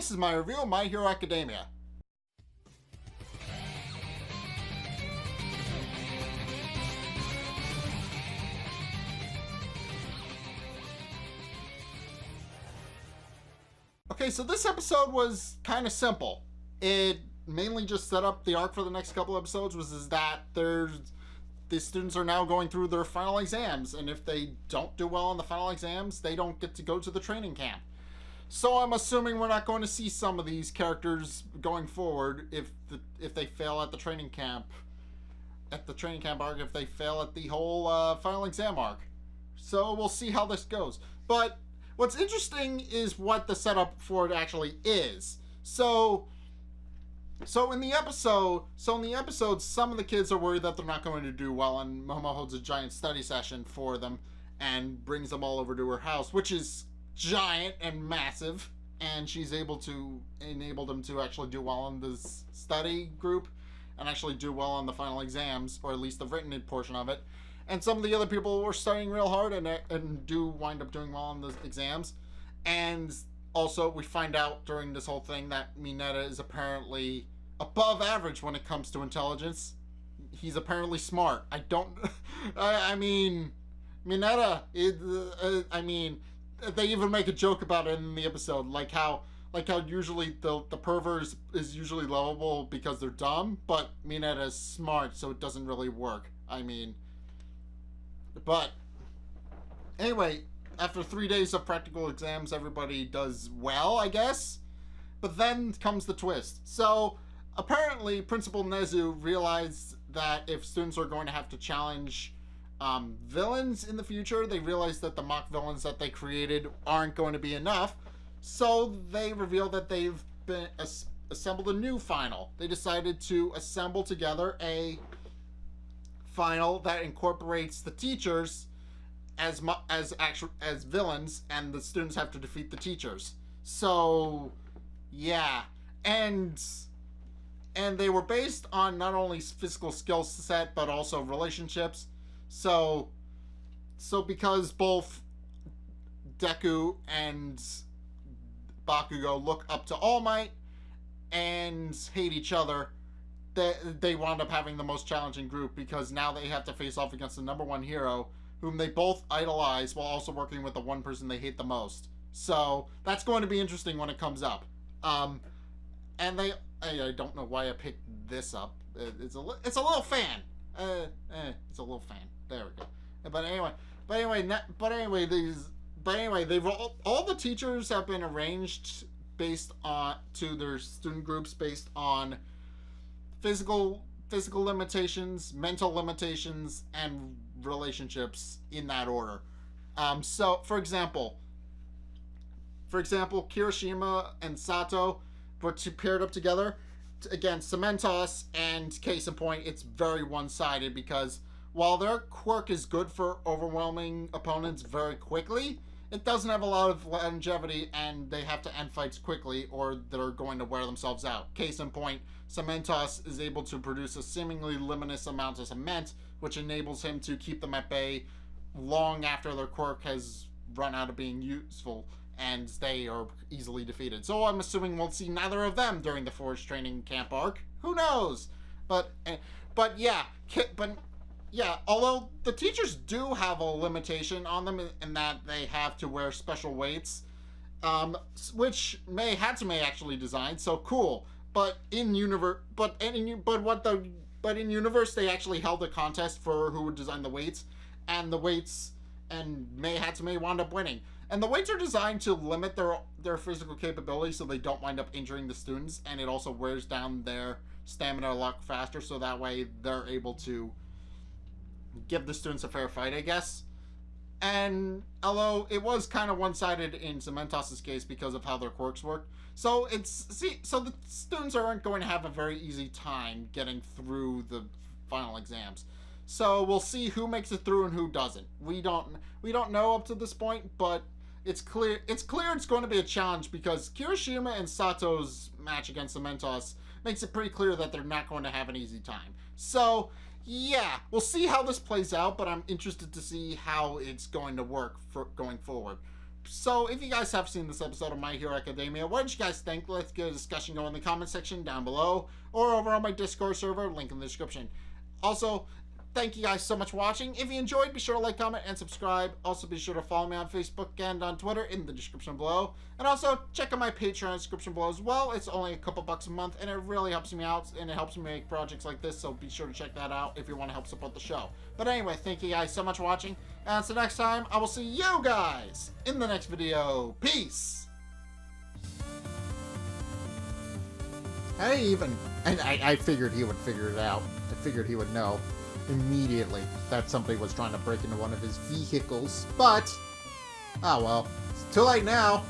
this is my review of My Hero Academia. Okay, so this episode was kind of simple. It mainly just set up the arc for the next couple episodes, is that the students are now going through their final exams, and if they don't do well on the final exams, they don't get to go to the training camp. So I'm assuming we're not going to see some of these characters going forward if they fail at the training camp. At the training camp arc, if they fail at the whole final exam arc. So we'll see how this goes. But what's interesting is what the setup for it actually is. So in the episode, some of the kids are worried that they're not going to do well, and Momo holds a giant study session for them and brings them all over to her house, which is giant and massive, and she's able to enable them to actually do well in this study group and actually do well on the final exams, or at least the written portion of it. And some of the other people were studying real hard and do wind up doing well on the exams. And also, we find out during this whole thing that Mineta is apparently above average when it comes to intelligence. He's apparently smart. I mean, Mineta, they even make a joke about it in the episode, like how usually the pervert is usually lovable because they're dumb, but Mineta is smart, so it doesn't really work. But anyway, after 3 days of practical exams, everybody does well, I guess. But then comes the twist. So apparently, Principal Nezu realized that if students are going to have to challenge villains in the future, they realized that the mock villains that they created aren't going to be enough. So they revealed that they've been assembled a new final. They decided to assemble together a final that incorporates the teachers as villains, and the students have to defeat the teachers. So yeah, and they were based on not only physical skill set but also relationships. So because both Deku and Bakugo look up to All Might and hate each other, they wound up having the most challenging group, because now they have to face off against the number one hero, whom they both idolize while also working with the one person they hate the most. So that's going to be interesting when it comes up. And I don't know why I picked this up. It's a little fan. It's a little fan. There we go. But anyway, they've all the teachers have been arranged based on to their student groups based on physical limitations, mental limitations, and relationships in that order. So for example, Kirishima and Sato were paired up together against Cementos, and case in point, it's very one-sided, because while their quirk is good for overwhelming opponents very quickly, it doesn't have a lot of longevity, and they have to end fights quickly or they're going to wear themselves out. Case in point, Cementos is able to produce a seemingly limitless amount of cement, which enables him to keep them at bay long after their quirk has run out of being useful, and they are easily defeated. So I'm assuming we'll see neither of them during the Forge training camp arc. Who knows? But yeah, although the teachers do have a limitation on them in that they have to wear special weights, which Hatsume actually designed, so cool. But in universe, in universe, they actually held a contest for who would design the weights, and Mei Hatsume wound up winning. And the weights are designed to limit their physical capability, so they don't wind up injuring the students, and it also wears down their stamina a lot faster, so that way they're able to give the students a fair fight, I guess. And although it was kind of one-sided in Cementos' case because of how their quirks work, so the students aren't going to have a very easy time getting through the final exams. So we'll see who makes it through and who doesn't. We don't know up to this point, but it's clear it's going to be a challenge, because Kirishima and Sato's match against Cementos makes it pretty clear that they're not going to have an easy time. So yeah, we'll see how this plays out, but I'm interested to see how it's going to work for going forward. So if you guys have seen this episode of My Hero Academia, what did you guys think? Let's get a discussion going in the comment section down below or over on my Discord server, link in the description. Also, thank you guys so much for watching. If you enjoyed, be sure to like, comment, and subscribe. Also, be sure to follow me on Facebook and on Twitter in the description below. And also, check out my Patreon description below as well. It's only a couple bucks a month, and it really helps me out, and it helps me make projects like this, so be sure to check that out if you want to help support the show. But anyway, thank you guys so much for watching, and until next time, I will see you guys in the next video. Peace! I figured he would figure it out. I figured he would know immediately that somebody was trying to break into one of his vehicles, but oh well, it's too late now.